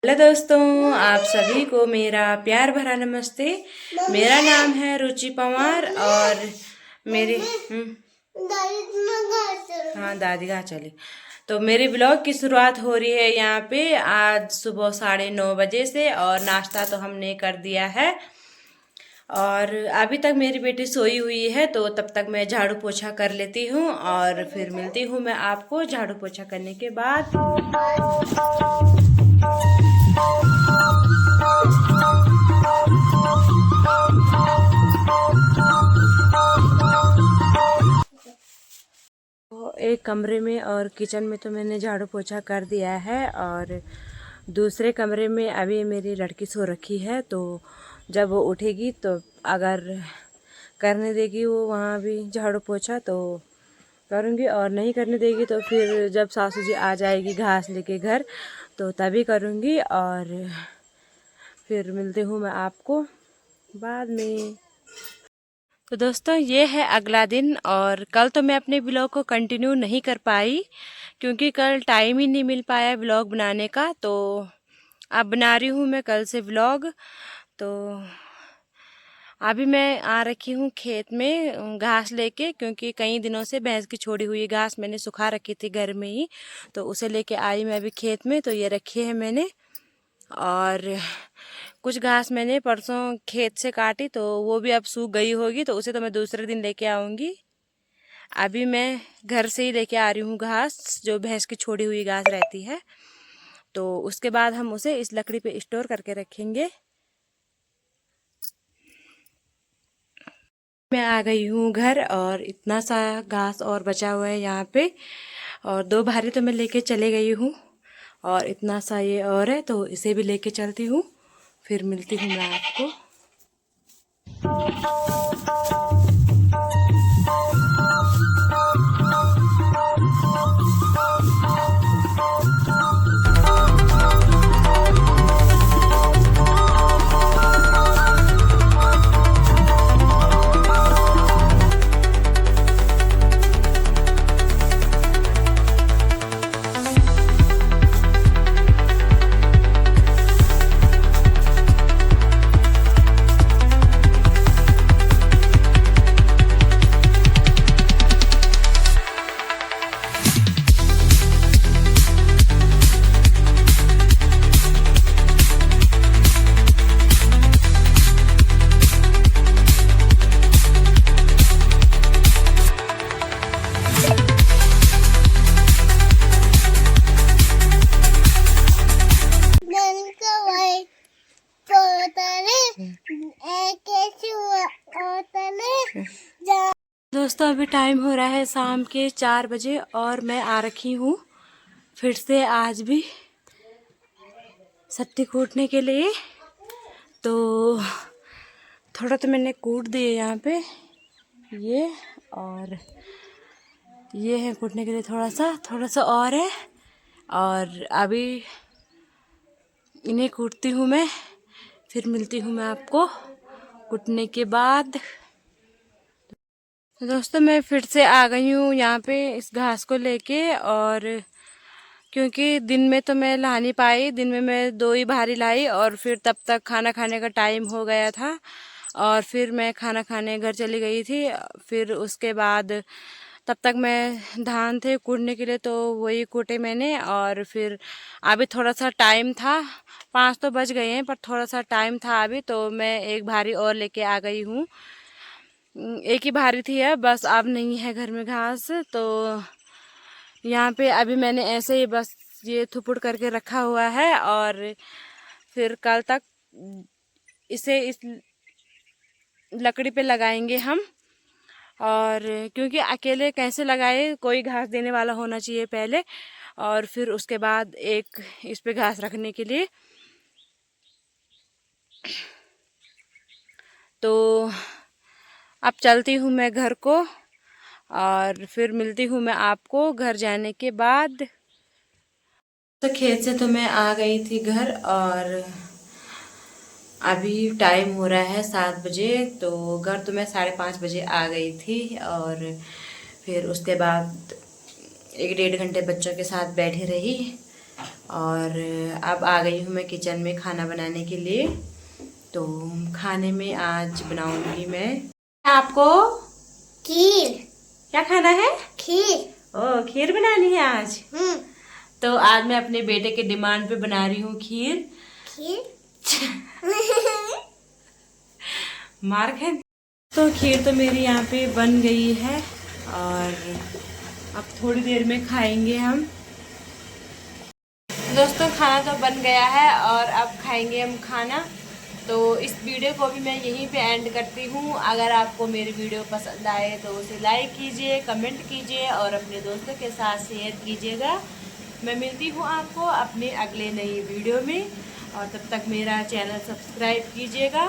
Hello दोस्तों, आप सभी को मेरा प्यार भरा नमस्ते। मेरा नाम है रुचि पवार और मेरे हाँ दादी कहाँ चली। तो मेरे ब्लॉग की शुरुआत हो रही है यहाँ पे आज सुबह 9:30 बजे से। और नाश्ता तो हमने कर दिया है और अभी तक मेरी बेटी सोई हुई है, तो तब तक मैं झाड़ू पोछा कर लेती हूँ और फिर मिलती हूँ मैं आपको झाड़ू पोछा करने के बाद। एक कमरे में और किचन में तो मैंने झाड़ू पोछा कर दिया है और दूसरे कमरे में अभी मेरी लड़की सो रखी है, तो जब वो उठेगी तो अगर करने देगी वो वहाँ भी झाड़ू पोछा तो करूँगी, और नहीं करने देगी तो फिर जब सासू जी आ जाएगी घास लेके घर तो तभी करूँगी। और फिर मिलती हूँ मैं आपको बाद में। तो दोस्तों ये है अगला दिन और कल तो मैं अपने ब्लॉग को कंटिन्यू नहीं कर पाई क्योंकि कल टाइम ही नहीं मिल पाया ब्लॉग बनाने का। तो अब बना रही हूँ मैं कल से ब्लॉग। तो अभी मैं आ रखी हूँ खेत में घास लेके, क्योंकि कई दिनों से भैंस की छोड़ी हुई घास मैंने सुखा रखी थी घर में ही, तो उसे लेके आई मैं अभी खेत में। तो ये रखी है मैंने और कुछ घास मैंने परसों खेत से काटी तो वो भी अब सूख गई होगी, तो उसे तो मैं दूसरे दिन लेके आऊँगी। अभी मैं घर से ही लेके आ रही हूँ घास, जो भैंस की छोड़ी हुई घास रहती है, तो उसके बाद हम उसे इस लकड़ी पे स्टोर करके रखेंगे। मैं आ गई हूँ घर और इतना सा घास और बचा हुआ है यहाँ पे, और 2 भारी तो मैं लेके चले गई हूँ और इतना सा ये और है, तो इसे भी लेके चलती हूँ। फिर मिलती हूँ मैं आपको। दोस्तों अभी टाइम हो रहा है शाम के 4 बजे और मैं आ रखी हूँ फिर से आज भी सत्ती कूटने के लिए। तो थोड़ा तो मैंने कूट दिए यहाँ पे ये, और ये है कूटने के लिए थोड़ा सा और है, और अभी इन्हें कूटती हूँ मैं, फिर मिलती हूँ मैं आपको कूटने के बाद। दोस्तों मैं फिर से आ गई हूँ यहाँ पे इस घास को लेके, और क्योंकि दिन में तो मैं ला नहीं पाई, दिन में मैं 2 ही भारी लाई और फिर तब तक खाना खाने का टाइम हो गया था और फिर मैं खाना खाने घर चली गई थी। फिर उसके बाद तब तक मैं धान थे कूटने के लिए तो वही कूटे मैंने, और फिर अभी थोड़ा सा टाइम था, 5 तो बज गए हैं पर थोड़ा सा टाइम था अभी, तो मैं एक भारी और लेके आ गई हूँ। एक ही भारी थी है बस, अब नहीं है घर में घास, तो यहाँ पे अभी मैंने ऐसे ही बस ये थुपुड़ करके रखा हुआ है और फिर कल तक इसे इस लकड़ी पे लगाएंगे हम। और क्योंकि अकेले कैसे लगाए, कोई घास देने वाला होना चाहिए पहले, और फिर उसके बाद एक इस पे घास रखने के लिए। तो अब चलती हूँ मैं घर को और फिर मिलती हूँ मैं आपको घर जाने के बाद। तो खेत से तो मैं आ गई थी घर और अभी टाइम हो रहा है 7 बजे, तो घर तो मैं 5:30 बजे आ गई थी। और फिर उसके बाद 1 डेढ़ घंटे बच्चों के साथ बैठी रही और अब आ गई हूँ मैं किचन में खाना बनाने के लिए। तो खाने में आज बनाऊंगी मैं आपको खीर। क्या खाना है? खीर। ओ खीर बनानी है आज। तो आज मैं अपने बेटे के डिमांड पे बना रही हूँ खीर। मार खाए। तो खीर तो मेरी यहाँ पे बन गई है और अब थोड़ी देर में खाएंगे हम। दोस्तों खाना तो बन गया है और अब खाएंगे हम खाना। तो इस वीडियो को भी मैं यहीं पे एंड करती हूँ। अगर आपको मेरी वीडियो पसंद आए तो उसे लाइक कीजिए, कमेंट कीजिए और अपने दोस्तों के साथ शेयर कीजिएगा। मैं मिलती हूँ आपको अपने अगले नई वीडियो में और तब तक मेरा चैनल सब्सक्राइब कीजिएगा।